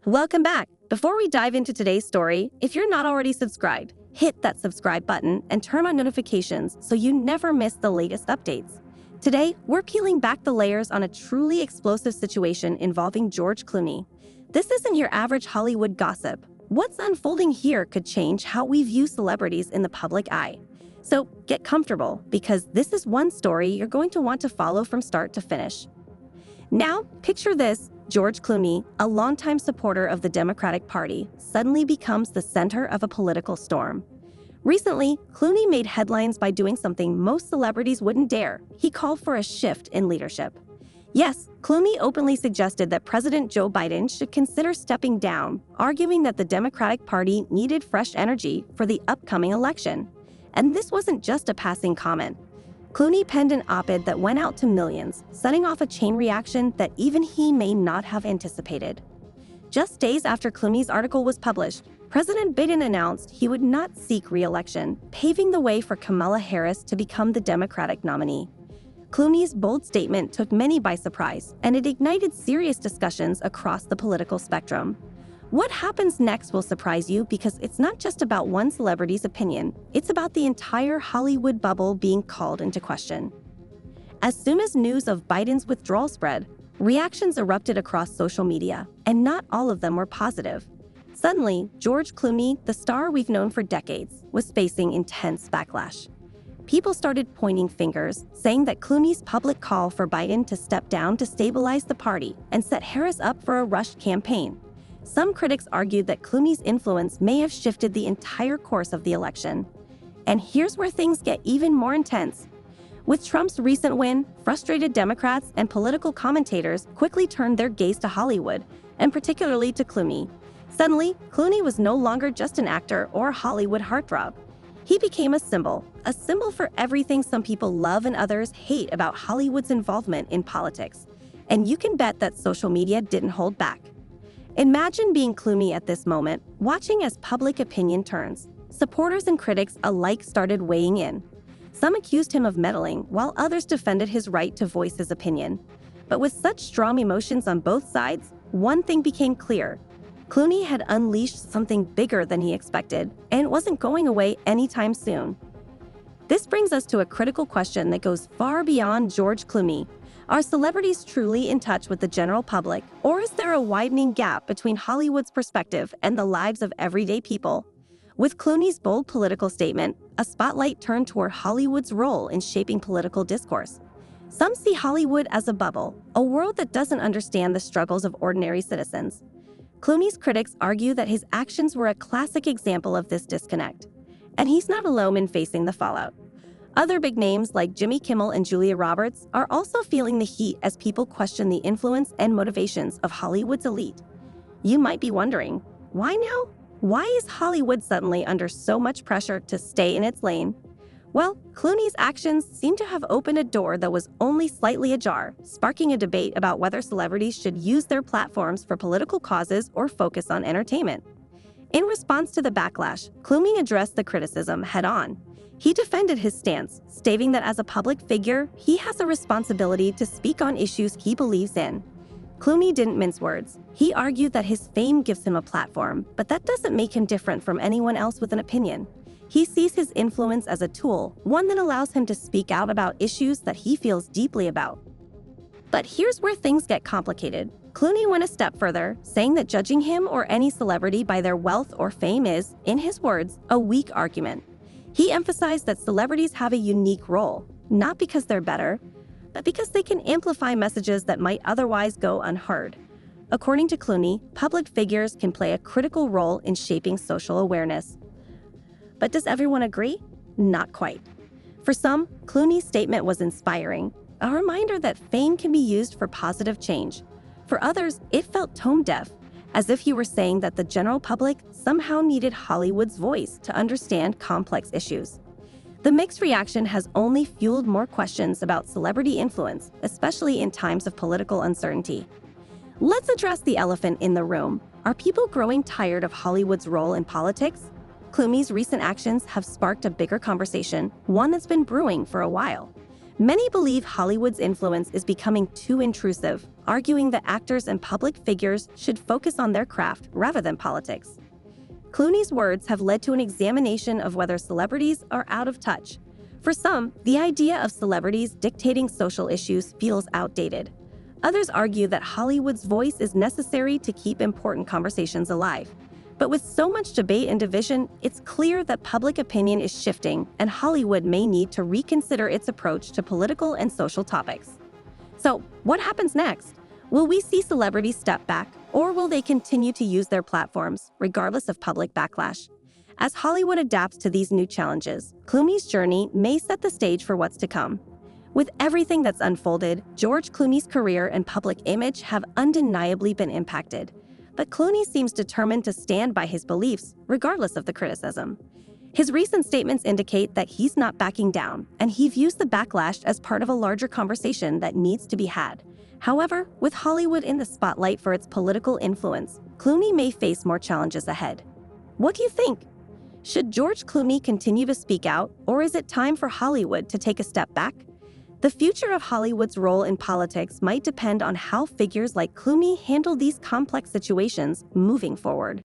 Welcome back. Before we dive into today's story, if you're not already subscribed, hit that subscribe button and turn on notifications so you never miss the latest updates. Today, we're peeling back the layers on a truly explosive situation involving George Clooney. This isn't your average Hollywood gossip. What's unfolding here could change how we view celebrities in the public eye. So get comfortable, because this is one story you're going to want to follow from start to finish. Now, picture this. George Clooney, a longtime supporter of the Democratic Party, suddenly becomes the center of a political storm. Recently, Clooney made headlines by doing something most celebrities wouldn't dare. He called for a shift in leadership. Yes, Clooney openly suggested that President Joe Biden should consider stepping down, arguing that the Democratic Party needed fresh energy for the upcoming election. And this wasn't just a passing comment. Clooney penned an op-ed that went out to millions, setting off a chain reaction that even he may not have anticipated. Just days after Clooney's article was published, President Biden announced he would not seek re-election, paving the way for Kamala Harris to become the Democratic nominee. Clooney's bold statement took many by surprise, and it ignited serious discussions across the political spectrum. What happens next will surprise you, because it's not just about one celebrity's opinion, it's about the entire Hollywood bubble being called into question. As soon as news of Biden's withdrawal spread, reactions erupted across social media, and not all of them were positive. Suddenly, George Clooney, the star we've known for decades, was facing intense backlash. People started pointing fingers, saying that Clooney's public call for Biden to step down destabilized the party and set Harris up for a rushed campaign. Some critics argued that Clooney's influence may have shifted the entire course of the election. And here's where things get even more intense. With Trump's recent win, frustrated Democrats and political commentators quickly turned their gaze to Hollywood, and particularly to Clooney. Suddenly, Clooney was no longer just an actor or a Hollywood heartthrob. He became a symbol for everything some people love and others hate about Hollywood's involvement in politics. And you can bet that social media didn't hold back. Imagine being Clooney at this moment, watching as public opinion turns. Supporters and critics alike started weighing in. Some accused him of meddling, while others defended his right to voice his opinion. But with such strong emotions on both sides, one thing became clear. Clooney had unleashed something bigger than he expected, and it wasn't going away anytime soon. This brings us to a critical question that goes far beyond George Clooney. Are celebrities truly in touch with the general public, or is there a widening gap between Hollywood's perspective and the lives of everyday people? With Clooney's bold political statement, a spotlight turned toward Hollywood's role in shaping political discourse. Some see Hollywood as a bubble, a world that doesn't understand the struggles of ordinary citizens. Clooney's critics argue that his actions were a classic example of this disconnect. And he's not alone in facing the fallout. Other big names like Jimmy Kimmel and Julia Roberts are also feeling the heat as people question the influence and motivations of Hollywood's elite. You might be wondering, why now? Why is Hollywood suddenly under so much pressure to stay in its lane? Well, Clooney's actions seem to have opened a door that was only slightly ajar, sparking a debate about whether celebrities should use their platforms for political causes or focus on entertainment. In response to the backlash, Clooney addressed the criticism head-on. He defended his stance, stating that as a public figure, he has a responsibility to speak on issues he believes in. Clooney didn't mince words. He argued that his fame gives him a platform, but that doesn't make him different from anyone else with an opinion. He sees his influence as a tool, one that allows him to speak out about issues that he feels deeply about. But here's where things get complicated. Clooney went a step further, saying that judging him or any celebrity by their wealth or fame is, in his words, a weak argument. He emphasized that celebrities have a unique role, not because they're better, but because they can amplify messages that might otherwise go unheard. According to Clooney, public figures can play a critical role in shaping social awareness. But does everyone agree? Not quite. For some, Clooney's statement was inspiring, a reminder that fame can be used for positive change. For others, it felt tone-deaf, as if he were saying that the general public somehow needed Hollywood's voice to understand complex issues. The mixed reaction has only fueled more questions about celebrity influence, especially in times of political uncertainty. Let's address the elephant in the room. Are people growing tired of Hollywood's role in politics? Clooney's recent actions have sparked a bigger conversation, one that's been brewing for a while. Many believe Hollywood's influence is becoming too intrusive, arguing that actors and public figures should focus on their craft rather than politics. Clooney's words have led to an examination of whether celebrities are out of touch. For some, the idea of celebrities dictating social issues feels outdated. Others argue that Hollywood's voice is necessary to keep important conversations alive. But with so much debate and division, it's clear that public opinion is shifting, and Hollywood may need to reconsider its approach to political and social topics. So, what happens next? Will we see celebrities step back, or will they continue to use their platforms, regardless of public backlash? As Hollywood adapts to these new challenges, Clooney's journey may set the stage for what's to come. With everything that's unfolded, George Clooney's career and public image have undeniably been impacted. But Clooney seems determined to stand by his beliefs, regardless of the criticism. His recent statements indicate that he's not backing down, and he views the backlash as part of a larger conversation that needs to be had. However, with Hollywood in the spotlight for its political influence, Clooney may face more challenges ahead. What do you think? Should George Clooney continue to speak out, or is it time for Hollywood to take a step back? The future of Hollywood's role in politics might depend on how figures like Clooney handle these complex situations moving forward.